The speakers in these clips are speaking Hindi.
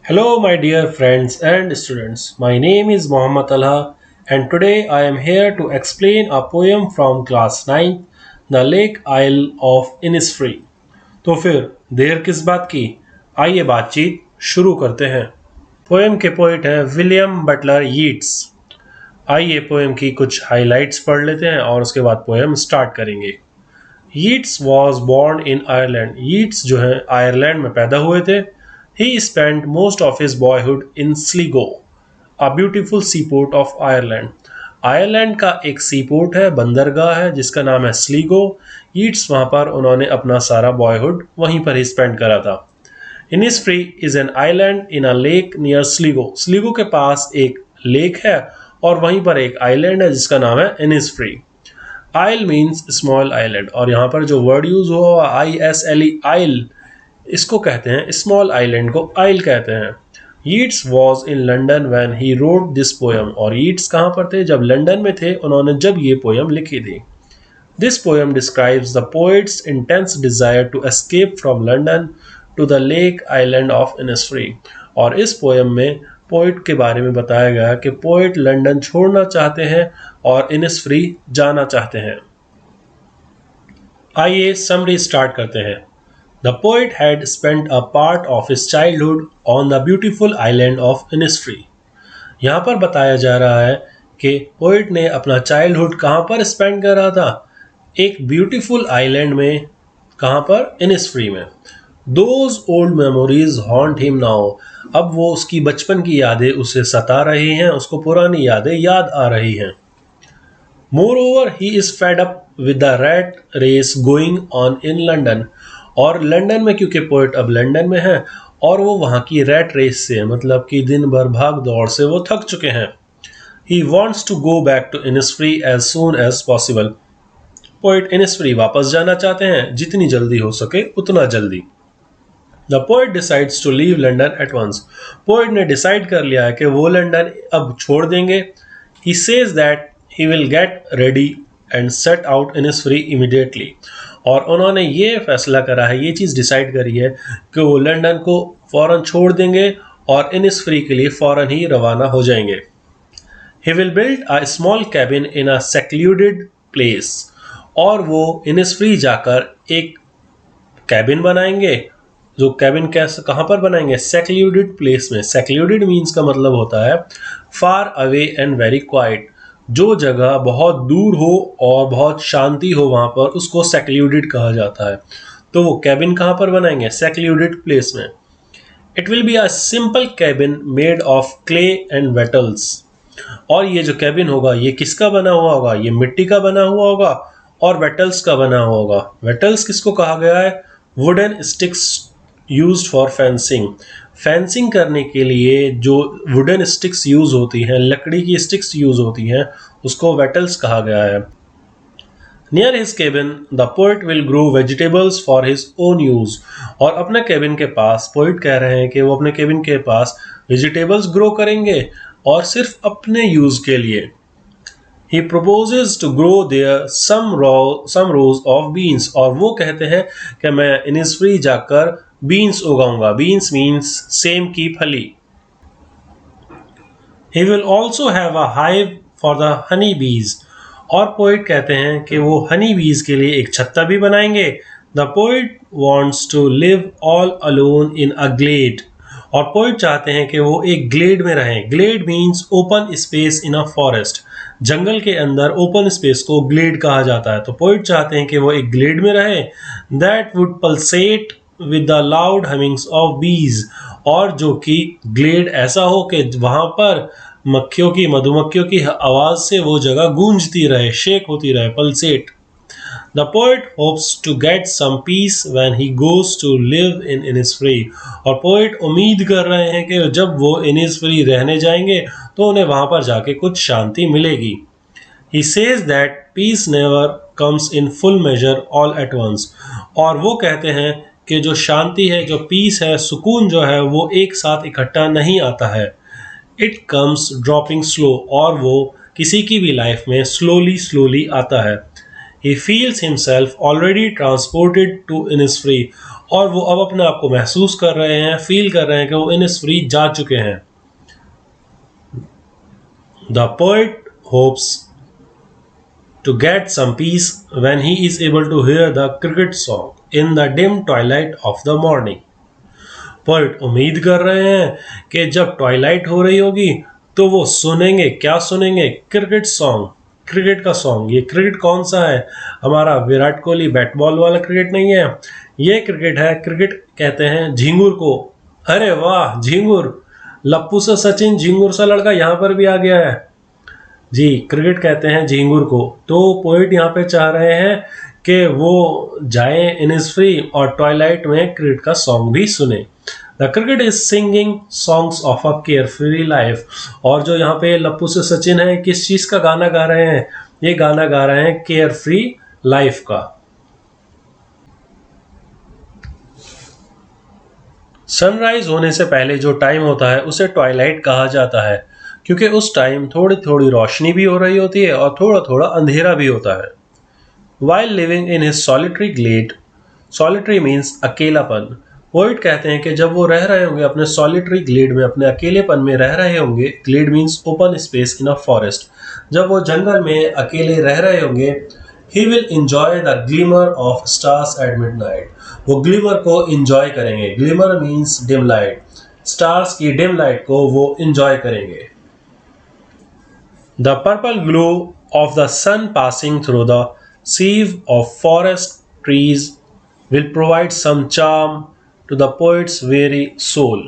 Hello, my dear friends and students. My name is Muhammad Talha, and today I am here to explain a poem from class 9, The Lake Isle of Innisfree. तो फिर देर किस बात की? आइए बातचीत शुरू करते हैं। पोएम के पोइट हैं विलियम बटलर यीट्स। आइए पोएम की कुछ हाइलाइट्स पढ़ लेते हैं और उसके बाद पोएम स्टार्ट करेंगे। Yeats was born in Ireland. Yeats जो है आयरलैंड में पैदा हुए थे। He spent most of his boyhood in Sligo, a beautiful seaport of Ireland. Ireland का एक सीपोर्ट है, बंदरगाह है जिसका नाम है स्लीगो। ईट्स वहाँ पर उन्होंने अपना सारा बॉयहुड वहीं पर ही स्पेंड करा था। Innisfree is an island in a lake near Sligo. Sligo के पास एक लेक है और वहीं पर एक आइलैंड है जिसका नाम है इनिसफ्री। आइल मीन्स स्मॉल आइलैंड, और यहाँ पर जो वर्ड यूज हुआ ISLE आइल, इसको कहते हैं स्मॉल आइलैंड को आइल कहते हैं। Yeats was in London when he wrote this poem. और यीट्स कहाँ पर थे? जब लंदन में थे उन्होंने जब ये पोएम लिखी थी। This poem describes the poet's intense desire to escape from London to the lake island of Innisfree. और इस पोएम में पोइट के बारे में बताया गया कि पोइट लंदन छोड़ना चाहते हैं और इनिसफ्री जाना चाहते हैं। आइए समरी स्टार्ट करते हैं। The poet had spent a part of his childhood on the beautiful island of Innisfree. यहाँ पर बताया जा रहा है कि पोइट ने अपना चाइल्डहुड कहाँ पर स्पेंड करा था? एक ब्यूटीफुल आइलैंड में। कहाँ पर? इनिसफ्री में। Those old memories haunt him now. अब वो उसकी बचपन की यादें उसे सता रही हैं, उसको पुरानी यादें याद आ रही हैं। Moreover, he is fed up with the rat race going on in London. और लंदन में, क्योंकि पोइट अब लंदन में है और वो वहाँ की रैट रेस से, मतलब कि दिन भर भाग दौड़ से वो थक चुके हैं। He wants to go back to Innisfree as soon as possible. Poet Innisfree वापस जाना चाहते हैं, जितनी जल्दी हो सके उतना जल्दी। The poet decides to leave London at once. Poet ने डिसाइड कर लिया है कि वो लंदन अब छोड़ देंगे। He says that he will get ready and set out Innisfree immediately. और उन्होंने ये फैसला करा है, ये चीज़ डिसाइड करी है कि वो लंदन को फ़ौरन छोड़ देंगे और इनिसफ्री के लिए फ़ौरन ही रवाना हो जाएंगे। He will build a small cabin in a secluded place. और वो इनिसफ्री जाकर एक कैबिन बनाएंगे। जो कैबिन कैसे, कहाँ पर बनाएंगे? सेक्लूडेड प्लेस में। सेक्लूडेड मीन्स का मतलब होता है far away and very quite. जो जगह बहुत दूर हो और बहुत शांति हो, वहाँ पर उसको सेक्लूडेड कहा जाता है। तो वो कैबिन कहाँ पर बनाएंगे? सेक्लूडेड प्लेस में। It will be a simple cabin made of clay and wattles. और ये जो कैबिन होगा ये किसका बना हुआ होगा? ये मिट्टी का बना हुआ होगा और वेटल्स का बना हुआ होगा। वेटल्स किसको कहा गया है? Wooden sticks used for fencing. Fencing करने के लिए जो वुडन स्टिक्स यूज होती हैं, लकड़ी की स्टिक्स यूज होती हैं, उसको वेटल्स कहा गया है। Near his cabin the poet will grow vegetables for his own use. और अपने केबिन के पास पोइट कह रहे हैं कि वो अपने केबिन के पास वेजिटेबल्स ग्रो करेंगे और सिर्फ अपने यूज के लिए। He proposes to grow there some rows of beans. और वो कहते हैं कि मैं इनिसफ्री जाकर बीन्स उगाऊंगा। बीन्स मीन्स सेम की फली। He will also have a hive for the honey bees. और पोइट कहते हैं कि वो हनी बीज के लिए एक छत्ता भी बनाएंगे। The poet wants to live all alone in a glade. और पोइट चाहते हैं कि वो एक ग्लेड में रहें। Glade means open space in a forest. जंगल के अंदर ओपन स्पेस को ग्लेड कहा जाता है। तो पोइट चाहते हैं कि वो एक ग्लेड में रहे। That would pulsate with the loud hummings of bees. और जो कि ग्लेड ऐसा हो कि वहाँ पर मक्खियों की, मधुमक्खियों की आवाज़ से वो जगह गूंजती रहे, शेक होती रहे, pulsate. The poet hopes to get some peace when he goes to live in Innisfree. और पोइट उम्मीद कर रहे हैं कि जब वो इनिसफ्री रहने जाएंगे तो उन्हें वहाँ पर जाके कुछ शांति मिलेगी। He says that peace never comes in full measure all at once. और वो कहते हैं कि जो शांति है, जो पीस है, सुकून जो है, वो एक साथ इकट्ठा नहीं आता है। It comes dropping slow. और वो किसी की भी लाइफ में स्लोली आता है। He feels himself already transported to Innisfree. और वो अब अपने आप को महसूस कर रहे हैं, फील कर रहे हैं कि वो Innisfree जा चुके हैं. The poet hopes to get some peace when he is able to hear the cricket song in the dim twilight of the morning. Poet उम्मीद कर रहे हैं कि जब ट्वाइलाइट हो रही होगी तो वो सुनेंगे, क्या सुनेंगे? क्रिकेट सॉन्ग, क्रिकेट का सॉन्ग. ये क्रिकेट कौन सा है? हमारा विराट कोहली बैट बॉल वाला क्रिकेट नहीं है, ये क्रिकेट है. क्रिकेट कहते हैं झिंगुर को. अरे वाह, झिंगुर, लप्पू से सचिन, झिंगुर सा लड़का यहाँ पर भी आ गया है जी. क्रिकेट कहते हैं झिंगुर को. तो पोएट यहाँ पे चाह रहे हैं कि वो जाएं इनिसफ्री और ट्वाइलाइट में क्रिकेट का सॉन्ग भी सुने. The cricket is singing songs of a carefree life. और जो यहाँ पे लप्पू से सचिन है, किस चीज का गाना गा रहे हैं? ये गाना गा रहे हैं केयरफ्री लाइफ का. सनराइज होने से पहले जो टाइम होता है उसे ट्वाइलाइट कहा जाता है, क्योंकि उस टाइम थोड़ी थोड़ी रोशनी भी हो रही होती है और थोड़ा थोड़ा अंधेरा भी होता है. While living in his solitary glade, solitary means अकेलापन. पोइट कहते हैं कि जब वो रह रहे होंगे अपने solitary glade में, अपने अकेलेपन में रह रहे होंगे. glade means open space in a forest. जब वो जंगल में अकेले रह रहे होंगे, he will enjoy the glimmer of stars at midnight. वो glimmer को enjoy करेंगे. glimmer means dim light. stars की dim light को वो enjoy करेंगे. The purple glow of the sun passing through the sieve of forest trees will provide some charm to the poet's weary soul.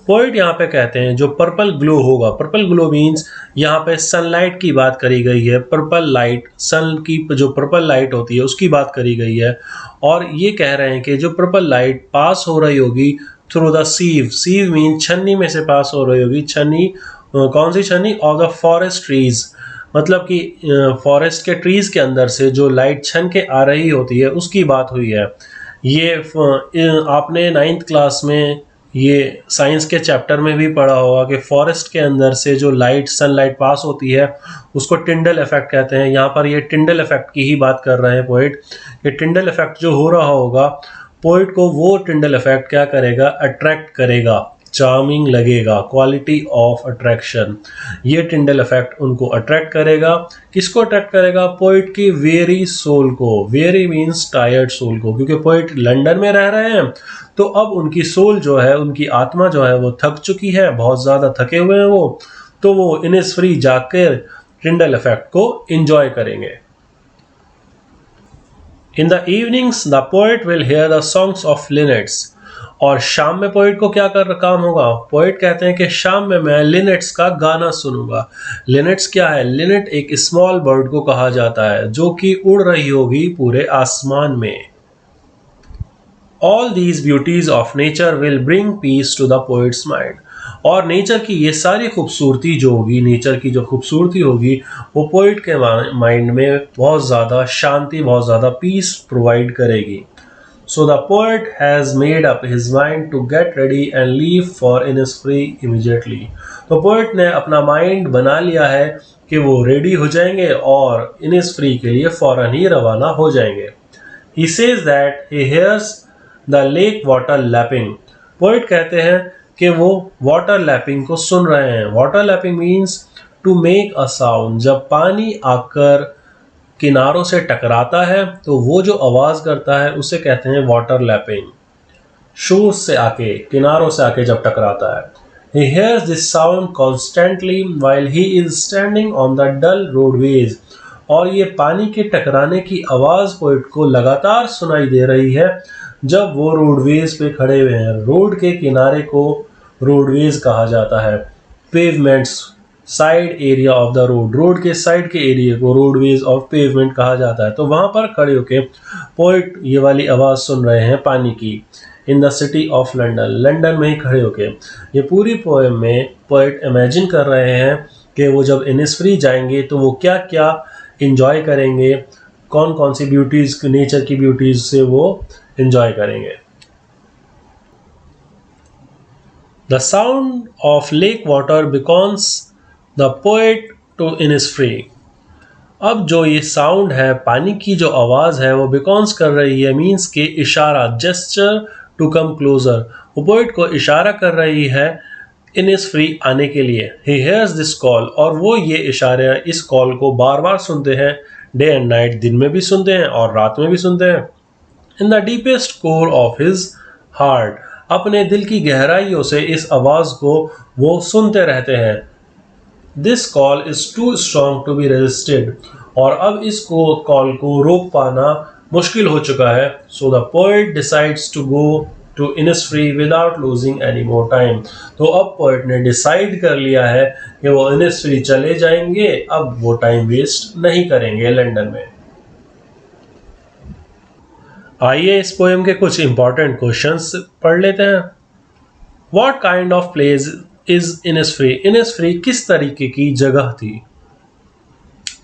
Poet यहाँ पे कहते हैं जो पर्पल ग्लो होगा, पर्पल ग्लो मीन्स यहाँ पे सनलाइट की बात करी गई है. पर्पल लाइट, सन की जो पर्पल लाइट होती है उसकी बात करी गई है. और ये कह रहे हैं कि जो पर्पल लाइट पास हो रही होगी थ्रू द सीव. सीव मीन छन्नी में से पास हो रही होगी. छन्नी, कौन सी छन्नी? ऑफ द फॉरेस्ट ट्रीज, मतलब कि फॉरेस्ट के ट्रीज के अंदर से जो लाइट छन के आ रही होती है उसकी बात हुई है. ये आपने 9th क्लास में ये साइंस के चैप्टर में भी पढ़ा होगा कि फॉरेस्ट के अंदर से जो लाइट, सनलाइट पास होती है उसको टिंडल इफेक्ट कहते हैं. यहाँ पर ये टिंडल इफेक्ट की ही बात कर रहे हैं पोइट. ये टिंडल इफेक्ट जो हो रहा होगा, पोइट को वो टिंडल इफेक्ट क्या करेगा? अट्रैक्ट करेगा, चार्मिंग लगेगा. क्वालिटी ऑफ अट्रैक्शन, ये टिंडल इफेक्ट उनको अट्रैक्ट करेगा. किसको अट्रैक्ट करेगा? पोइट की वेरी सोल को. वेरी मीन्स टायर्ड सोल को, क्योंकि पोइट लंदन में रह रहे हैं तो अब उनकी सोल जो है, उनकी आत्मा जो है वो थक चुकी है, बहुत ज़्यादा थके हुए हैं वो. तो वो इनिसफ्री जाकर टिंडल इफेक्ट को इंजॉय करेंगे. In the evenings the poet will hear the songs of linnets. और शाम में पोइट को क्या कर काम होगा? पोइट कहते हैं कि शाम में मैं लिनेट्स का गाना सुनूंगा. लिनेट्स क्या है? लिनेट एक स्मॉल बर्ड को कहा जाता है जो कि उड़ रही होगी पूरे आसमान में. All these beauties of nature will bring peace to the poet's mind. और नेचर की ये सारी खूबसूरती जो होगी, नेचर की जो खूबसूरती होगी, वो पोइट के माइंड में बहुत ज़्यादा शांति, बहुत ज़्यादा पीस प्रोवाइड करेगी. So the poet has made up his mind to get ready and leave for Innisfree immediately. तो पोइट ने अपना माइंड बना लिया है कि वो रेडी हो जाएंगे और Innisfree के लिए फौरन ही रवाना हो जाएंगे. He says that he hears the lake water lapping. Poet कहते हैं कि वो वाटर लैपिंग को सुन रहे हैं. Water lapping means to make a sound. जब पानी आकर किनारों से टकराता है तो वो जो आवाज़ करता है उसे कहते हैं वाटर लैपिंग. शोर्स से आके, किनारों से आके जब टकराता है. He hears this sound constantly while he is standing on the dull roadways. और ये पानी के टकराने की आवाज़ पोइट को लगातार सुनाई दे रही है जब वो रोडवेज पे खड़े हुए हैं. रोड के किनारे को रोडवेज कहा जाता है. Pavements, side area of the road, road के साइड के एरिया को रोडवेज ऑफ पेवमेंट कहा जाता है. तो वहाँ पर खड़े होके पोइट ये वाली आवाज़ सुन रहे हैं पानी की. In the city of London, London में ही खड़े होके ये पूरी पोएम में पोइट इमेजिन कर रहे हैं कि वो जब इनिसफ्री जाएंगे तो वो क्या क्या इंजॉय करेंगे, कौन कौन सी ब्यूटीज़, नेचर की ब्यूटीज़ से वो इंजॉय करेंगे. The sound of lake water beckons the poet to Innisfree. अब जो ये साउंड है, पानी की जो आवाज़ है वो बिकॉन्स कर रही है, मीन्स के इशारा, जेस्चर टू कम क्लोजर। वो पोइट को इशारा कर रही है इनिसफ्री आने के लिए। ही हेयर्स दिस कॉल, और वो ये इशारे इस कॉल को बार बार सुनते हैं, डे एंड नाइट, दिन में भी सुनते हैं और रात में भी सुनते हैं। In the deepest core of his heart, अपने दिल की गहराइयों से इस आवाज़ को वो सुनते रहते हैं। This call is too strong to be resisted, और अब इस कॉल को रोक पाना मुश्किल हो चुका है। So the poet decides to go to Innisfree without losing any more time. तो अब पोएट ने डिसाइड कर लिया है कि वो इनिसफ्री चले जाएंगे, अब वो टाइम वेस्ट नहीं करेंगे लंदन में। आइए इस पोएम के कुछ इंपॉर्टेंट क्वेश्चंस पढ़ लेते हैं। What kind of place is Innisfree? Innisfree किस तरीके की जगह थी?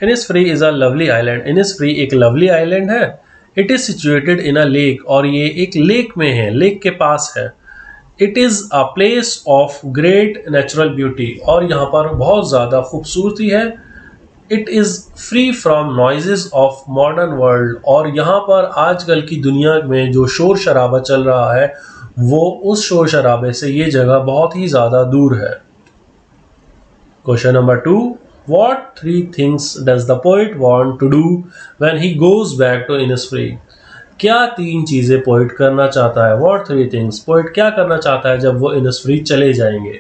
Innisfree is a lovely island. Innisfree एक लवली आइलैंड है। It is situated in a lake, और ये एक लेक में है, लेक के पास है। It is a place of great natural beauty, और यहाँ पर बहुत ज़्यादा खूबसूरती है। It is free from noises of modern world, और यहाँ पर आजकल की दुनिया में जो शोर शराबा चल रहा है वो उस शोर शराबे से ये जगह बहुत ही ज़्यादा दूर है। Question number 2, What 3 things does the poet want to do when he goes back to Innisfree? क्या 3 चीज़ें पोइट करना चाहता है? What 3 things? पोइट क्या करना चाहता है जब वो इनिसफ्री चले जाएंगे?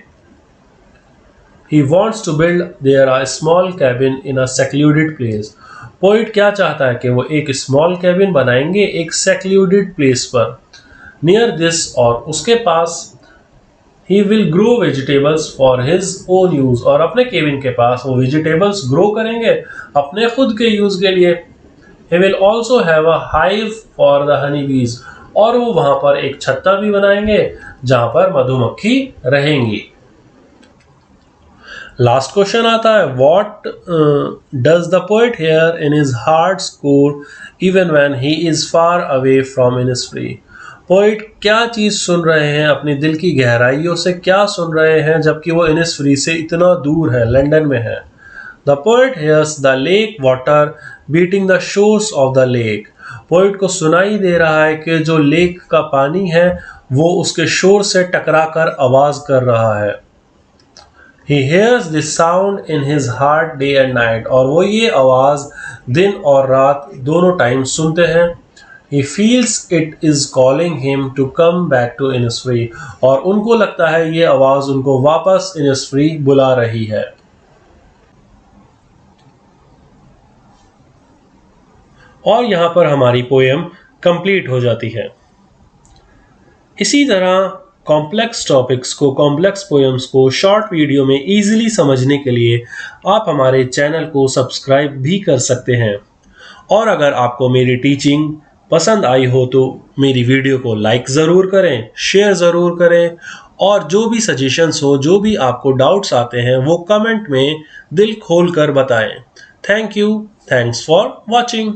He wants to build there a small cabin in a secluded place. Poet क्या चाहता है कि वो एक स्मॉल कैबिन बनाएंगे एक सेक्लूडेड प्लेस पर। नियर दिस, और उसके पास, he will grow vegetables for his own use, और अपने केबिन के पास वो वेजिटेबल्स ग्रो करेंगे अपने खुद के यूज के लिए। He will also have a hive for the honey बीज, और वो वहां पर एक छत्ता भी बनाएंगे जहां पर मधुमक्खी रहेंगी। लास्ट क्वेश्चन आता है, what does the poet here in his hearts core even when he is far away from Innisfree? Poet क्या चीज़ सुन रहे हैं अपनी दिल की गहराइयों से, क्या सुन रहे हैं जबकि वो इनिसफ्री से इतना दूर है, लंदन में है। The poet hairs the lake water beating the shores of the lake. Poet को सुनाई दे रहा है कि जो लेक का पानी है वो उसके शोर से टकरा कर आवाज़ कर रहा है। He hears this sound in his heart day and night, और वो ये आवाज़ दिन और रात दोनों टाइम सुनते हैं। He feels it is calling him to come back to Innisfree, और उनको लगता है ये आवाज़ उनको वापस Innisfree बुला रही है। और यहाँ पर हमारी पोएम कंप्लीट हो जाती है। इसी तरह कॉम्प्लेक्स टॉपिक्स को, कॉम्प्लेक्स पोएम्स को शॉर्ट वीडियो में इजीली समझने के लिए आप हमारे चैनल को सब्सक्राइब भी कर सकते हैं। और अगर आपको मेरी टीचिंग पसंद आई हो तो मेरी वीडियो को लाइक ज़रूर करें, शेयर ज़रूर करें, और जो भी सजेशंस हो, जो भी आपको डाउट्स आते हैं वो कमेंट में दिल खोल कर बताएं। Thank you, thanks for watching.